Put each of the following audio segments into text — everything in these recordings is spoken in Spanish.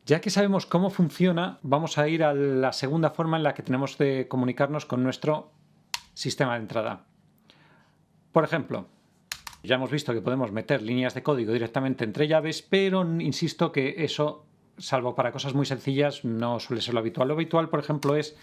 Ya que sabemos cómo funciona, vamos a ir a la segunda forma en la que tenemos de comunicarnos con nuestro sistema de entrada. Por ejemplo, ya hemos visto que podemos meter líneas de código directamente entre llaves, pero insisto que eso, salvo para cosas muy sencillas, no suele ser lo habitual. Lo habitual, por ejemplo, es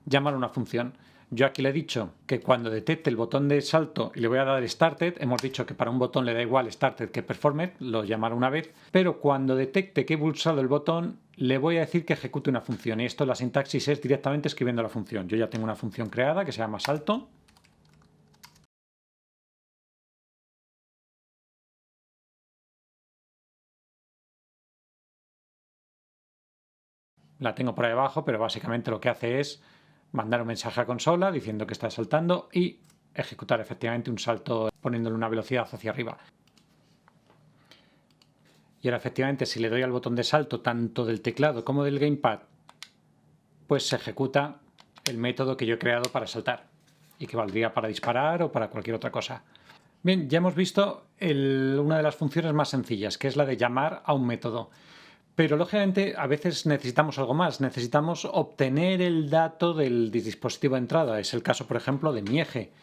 llamar a una función. Yo aquí le he dicho que cuando detecte el botón de salto y le voy a dar started, hemos dicho que para un botón le da igual started que performed, lo llamará una vez, pero cuando detecte que he pulsado el botón le voy a decir que ejecute una función, y esto la sintaxis es directamente escribiendo la función. Yo ya tengo una función creada que se llama salto. La tengo por ahí abajo, pero básicamente lo que hace es mandar un mensaje a consola diciendo que está saltando y ejecutar efectivamente un salto poniéndole una velocidad hacia arriba. Y ahora efectivamente si le doy al botón de salto tanto del teclado como del gamepad, pues se ejecuta el método que yo he creado para saltar y que valdría para disparar o para cualquier otra cosa. Bien, ya hemos visto una de las funciones más sencillas, que es la de llamar a un método. Pero lógicamente a veces necesitamos algo más, necesitamos obtener el dato del dispositivo de entrada. Es el caso, por ejemplo, de mi eje.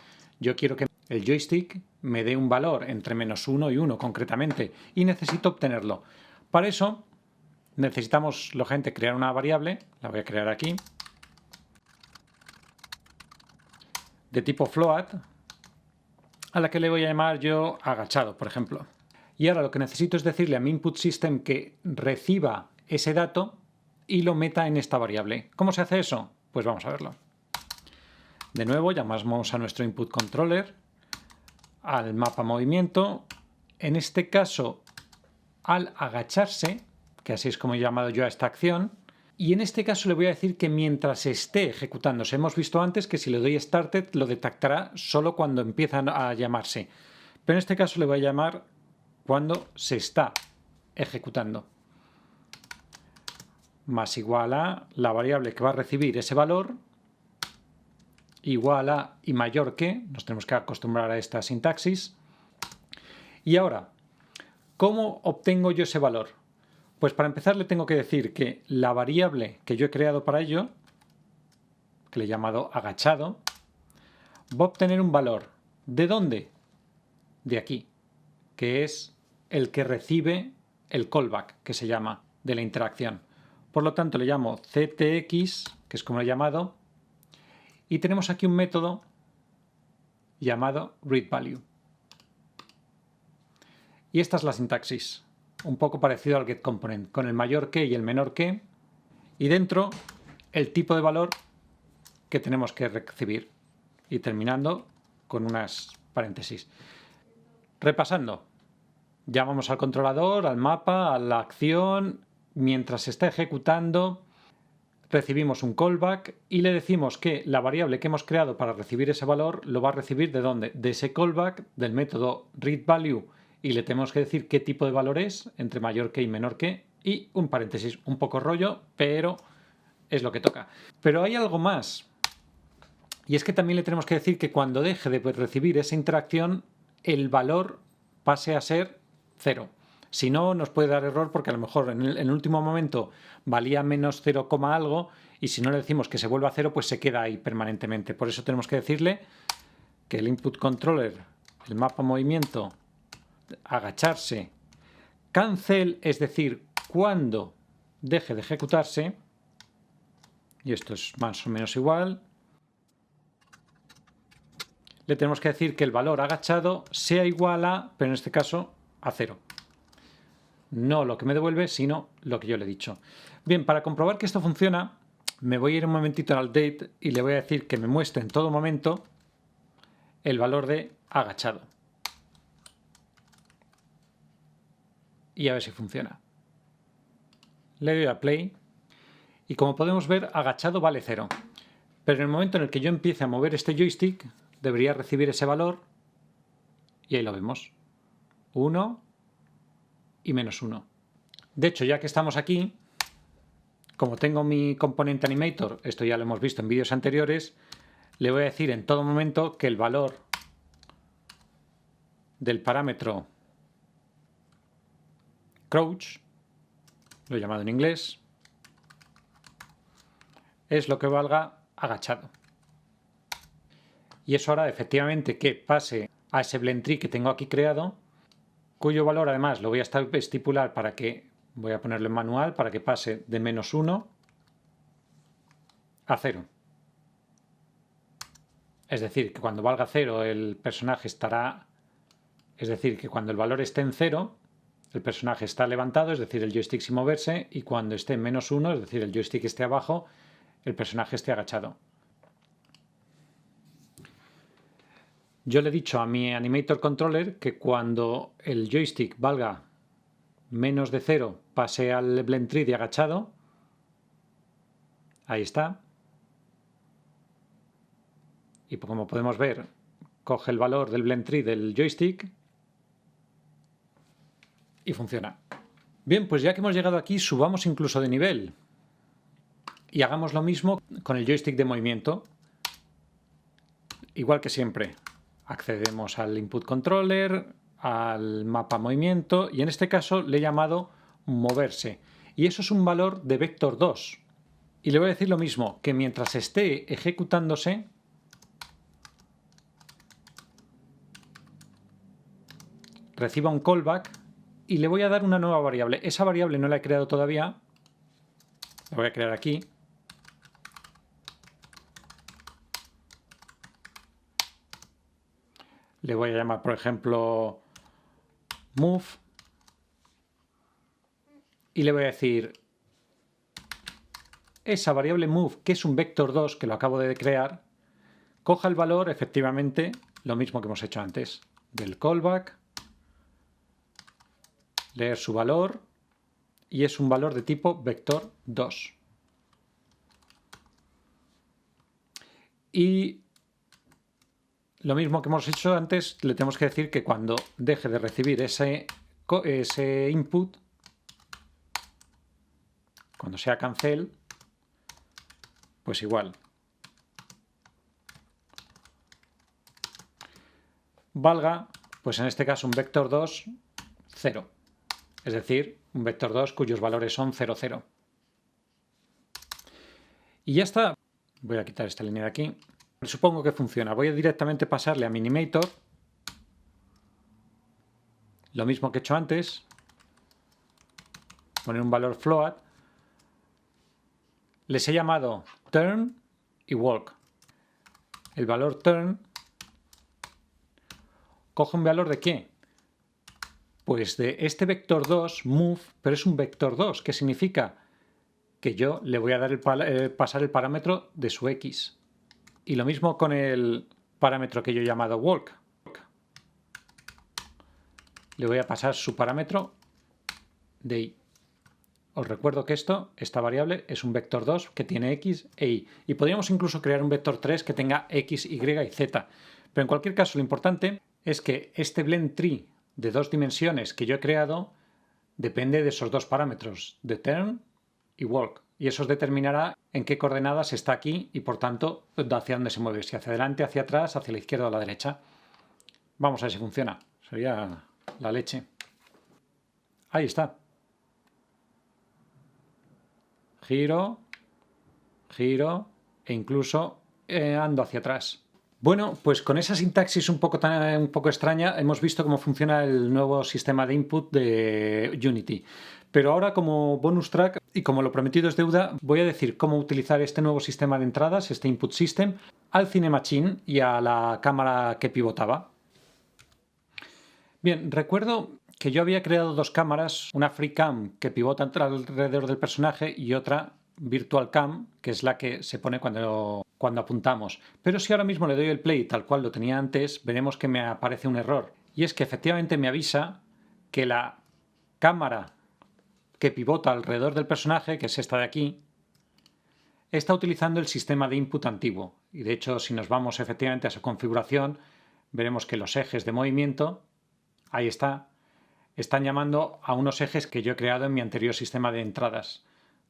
Yo quiero que el joystick me dé un valor entre -1 y 1 concretamente y necesito obtenerlo. Para eso necesitamos, lógicamente, crear una variable, la voy a crear aquí, de tipo float, a la que le voy a llamar yo agachado, por ejemplo. Y ahora lo que necesito es decirle a mi input system que reciba ese dato y lo meta en esta variable. ¿Cómo se hace eso? Pues vamos a verlo. De nuevo llamamos a nuestro input controller, al mapa movimiento, en este caso al agacharse, que así es como he llamado yo a esta acción, y en este caso le voy a decir que mientras esté ejecutándose, hemos visto antes que si le doy started lo detectará solo cuando empiezan a llamarse, pero en este caso le voy a llamar cuando se está ejecutando, más igual a la variable que va a recibir ese valor, igual a y mayor que, nos tenemos que acostumbrar a esta sintaxis. Y ahora, ¿cómo obtengo yo ese valor? Pues para empezar le tengo que decir que la variable que yo he creado para ello, que le he llamado agachado, va a obtener un valor. ¿De dónde? De aquí, que es el que recibe el callback, que se llama, de la interacción. Por lo tanto le llamo ctx, que es como lo he llamado, y tenemos aquí un método llamado readValue. Y esta es la sintaxis, un poco parecido al getComponent, con el mayor que y el menor que, y dentro el tipo de valor que tenemos que recibir, y terminando con unas paréntesis. Repasando, llamamos al controlador, al mapa, a la acción, mientras se está ejecutando recibimos un callback y le decimos que la variable que hemos creado para recibir ese valor lo va a recibir ¿de dónde? De ese callback del método readValue, y le tenemos que decir qué tipo de valor es, entre mayor que y menor que, y un paréntesis, un poco rollo, pero es lo que toca. Pero hay algo más, y es que también le tenemos que decir que cuando deje de recibir esa interacción el valor pase a ser 0. Si no, nos puede dar error porque a lo mejor en el último momento valía menos 0, algo, y si no le decimos que se vuelva a 0, pues se queda ahí permanentemente. Por eso tenemos que decirle que el input controller, el mapa movimiento, agacharse, cancel, es decir, cuando deje de ejecutarse, y esto es más o menos igual, le tenemos que decir que el valor agachado sea igual a, pero en este caso, a 0. No lo que me devuelve, sino lo que yo le he dicho. Bien, para comprobar que esto funciona, me voy a ir un momentito al date y le voy a decir que me muestre en todo momento el valor de agachado. Y a ver si funciona. Le doy a play y como podemos ver, agachado vale 0. Pero en el momento en el que yo empiece a mover este joystick, debería recibir ese valor y ahí lo vemos. 1 y -1. De hecho, ya que estamos aquí, como tengo mi componente animator, esto ya lo hemos visto en vídeos anteriores, le voy a decir en todo momento que el valor del parámetro crouch lo he llamado en inglés, es lo que valga agachado. Y eso hará efectivamente que pase a ese blend tree que tengo aquí creado, cuyo valor además lo voy a estipular para que, voy a ponerlo en manual, para que pase de -1 a 0. Es decir, que cuando valga 0 el personaje estará... Es decir, que cuando el valor esté en 0, el personaje está levantado, es decir, el joystick sin moverse, y cuando esté en -1, es decir, el joystick esté abajo, el personaje esté agachado. Yo le he dicho a mi Animator Controller que cuando el joystick valga menos de 0 pase al blend tree de agachado. Ahí está. Y como podemos ver, coge el valor del blend tree del joystick y funciona. Bien, pues ya que hemos llegado aquí, subamos incluso de nivel y hagamos lo mismo con el joystick de movimiento. Igual que siempre, accedemos al Input Controller, al mapa movimiento, y en este caso le he llamado moverse. Y eso es un valor de vector 2. Y le voy a decir lo mismo, que mientras esté ejecutándose, reciba un callback y le voy a dar una nueva variable. Esa variable no la he creado todavía, la voy a crear aquí. Le voy a llamar, por ejemplo, move. Y le voy a decir, esa variable move, que es un vector 2, que lo acabo de crear, coja el valor, efectivamente, lo mismo que hemos hecho antes, del callback, leer su valor, y es un valor de tipo vector 2. Y lo mismo que hemos hecho antes, le tenemos que decir que cuando deje de recibir ese input, cuando sea cancel, pues igual. Valga, pues en este caso un vector 2, 0. Es decir, un vector 2 cuyos valores son 0, 0. Y ya está. Voy a quitar esta línea de aquí. Supongo que funciona. Voy a directamente pasarle a Minimator lo mismo que he hecho antes. Poner un valor float. Les he llamado turn y walk. El valor turn coge un valor ¿de qué? Pues de este vector 2, move, pero es un vector 2, que significa que yo le voy a dar pasar el parámetro de su x. Y lo mismo con el parámetro que yo he llamado walk. Le voy a pasar su parámetro de y. Os recuerdo que esta variable, es un vector 2 que tiene x e y. Y podríamos incluso crear un vector 3 que tenga x, y y z. Pero en cualquier caso, lo importante es que este blend tree de 2 dimensiones que yo he creado depende de esos dos parámetros, de turn y walk. Y eso os determinará en qué coordenadas está aquí y, por tanto, hacia dónde se mueve. Si hacia adelante, hacia atrás, hacia la izquierda o a la derecha. Vamos a ver si funciona. Sería la leche. Ahí está. Giro, giro e incluso ando hacia atrás. Bueno, pues con esa sintaxis un poco extraña hemos visto cómo funciona el nuevo sistema de input de Unity. Pero ahora, como bonus track y como lo prometido es deuda, voy a decir cómo utilizar este nuevo sistema de entradas, este input system, al Cinemachine y a la cámara que pivotaba. Bien, recuerdo que yo había creado dos cámaras, una FreeCam que pivota alrededor del personaje y otra Virtual Cam, que es la que se pone cuando apuntamos. Pero si ahora mismo le doy el play tal cual lo tenía antes, veremos que me aparece un error. Y es que efectivamente me avisa que la cámara que pivota alrededor del personaje, que es esta de aquí, está utilizando el sistema de input antiguo. Y de hecho, si nos vamos efectivamente a su configuración, veremos que los ejes de movimiento, ahí está, están llamando a unos ejes que yo he creado en mi anterior sistema de entradas.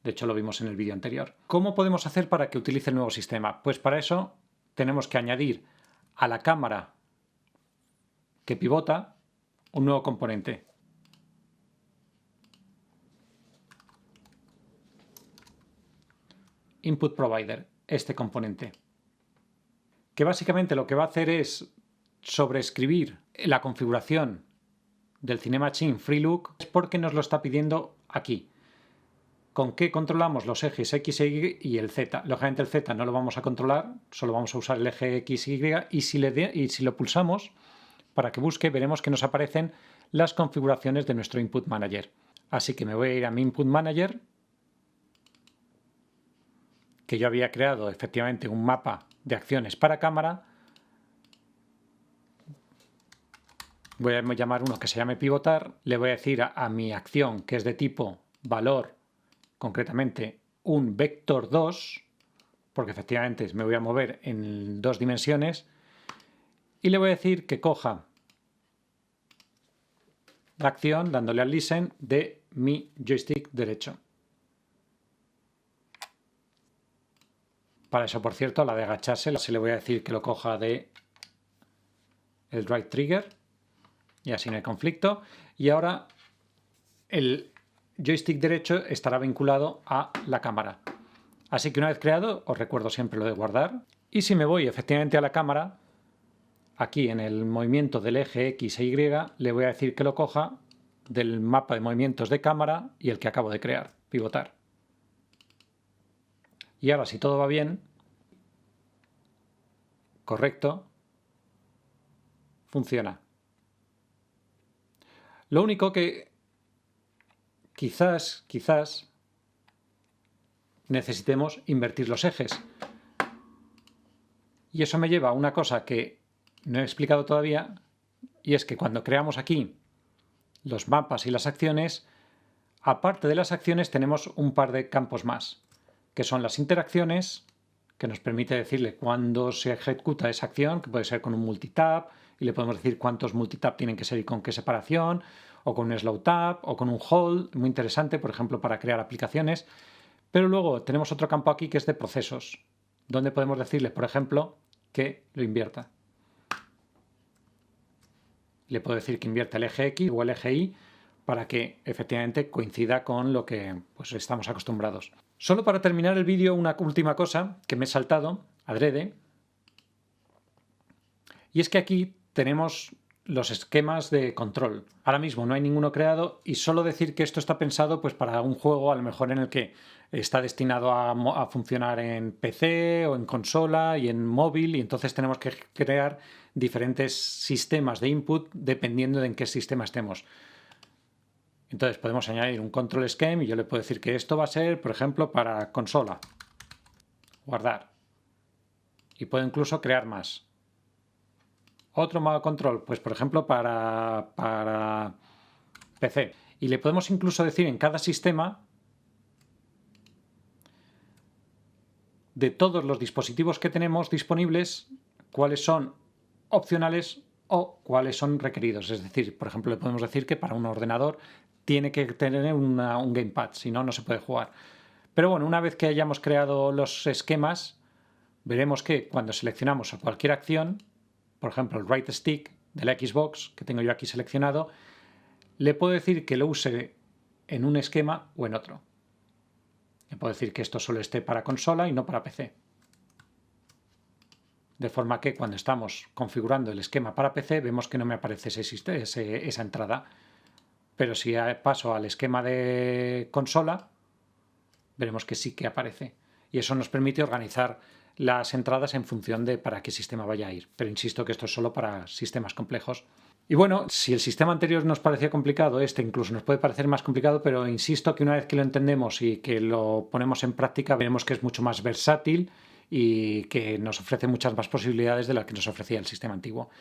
De hecho, lo vimos en el vídeo anterior. ¿Cómo podemos hacer para que utilice el nuevo sistema? Pues para eso tenemos que añadir a la cámara que pivota un nuevo componente. Input Provider, este componente, que básicamente lo que va a hacer es sobreescribir la configuración del CineMachine FreeLook, es porque nos lo está pidiendo aquí. ¿Con qué controlamos los ejes X, Y y el Z? Lógicamente el Z no lo vamos a controlar, solo vamos a usar el eje X, Y, y si lo pulsamos para que busque, veremos que nos aparecen las configuraciones de nuestro Input Manager. Así que me voy a ir a mi Input Manager, que yo había creado efectivamente un mapa de acciones para cámara. Voy a llamar uno que se llame pivotar, le voy a decir a mi acción, que es de tipo valor, concretamente un vector 2, porque efectivamente me voy a mover en 2 dimensiones, y le voy a decir que coja la acción, dándole al listen, de mi joystick derecho. Para eso, por cierto, a la de agacharse, se le voy a decir que lo coja de el right trigger, y así no hay conflicto. Y ahora el joystick derecho estará vinculado a la cámara. Así que una vez creado, os recuerdo siempre lo de guardar. Y si me voy efectivamente a la cámara, aquí en el movimiento del eje X e Y, le voy a decir que lo coja del mapa de movimientos de cámara y el que acabo de crear, pivotar. Y ahora, si todo va bien, correcto, funciona. Lo único que quizás necesitemos invertir los ejes. Y eso me lleva a una cosa que no he explicado todavía, y es que cuando creamos aquí los mapas y las acciones, aparte de las acciones tenemos un par de campos más, que son las interacciones, que nos permite decirle cuándo se ejecuta esa acción, que puede ser con un multitap, y le podemos decir cuántos multitap tienen que ser y con qué separación, o con un slow tap, o con un hold, muy interesante, por ejemplo, para crear aplicaciones. Pero luego tenemos otro campo aquí que es de procesos, donde podemos decirle, por ejemplo, que lo invierta. Le puedo decir que invierta el eje X o el eje Y para que efectivamente coincida con lo que pues, estamos acostumbrados. Solo para terminar el vídeo, una última cosa que me he saltado, adrede, y es que aquí tenemos los esquemas de control. Ahora mismo no hay ninguno creado y solo decir que esto está pensado pues, para un juego a lo mejor en el que está destinado a funcionar en PC o en consola y en móvil, y entonces tenemos que crear diferentes sistemas de input dependiendo de en qué sistema estemos. Entonces podemos añadir un control scheme y yo le puedo decir que esto va a ser, por ejemplo, para consola. Guardar. Y puedo incluso crear más. Otro modo control, pues por ejemplo para PC. Y le podemos incluso decir en cada sistema de todos los dispositivos que tenemos disponibles cuáles son opcionales o cuáles son requeridos. Es decir, por ejemplo, le podemos decir que para un ordenador tiene que tener un gamepad, si no, no se puede jugar. Pero bueno, una vez que hayamos creado los esquemas, veremos que cuando seleccionamos a cualquier acción, por ejemplo, el right stick de la Xbox, que tengo yo aquí seleccionado, le puedo decir que lo use en un esquema o en otro. Le puedo decir que esto solo esté para consola y no para PC. De forma que cuando estamos configurando el esquema para PC, vemos que no me aparece esa entrada. Pero si paso al esquema de consola, veremos que sí que aparece. Y eso nos permite organizar las entradas en función de para qué sistema vaya a ir. Pero insisto que esto es solo para sistemas complejos. Y bueno, si el sistema anterior nos parecía complicado, este incluso nos puede parecer más complicado, pero insisto que una vez que lo entendemos y que lo ponemos en práctica, veremos que es mucho más versátil y que nos ofrece muchas más posibilidades de las que nos ofrecía el sistema antiguo.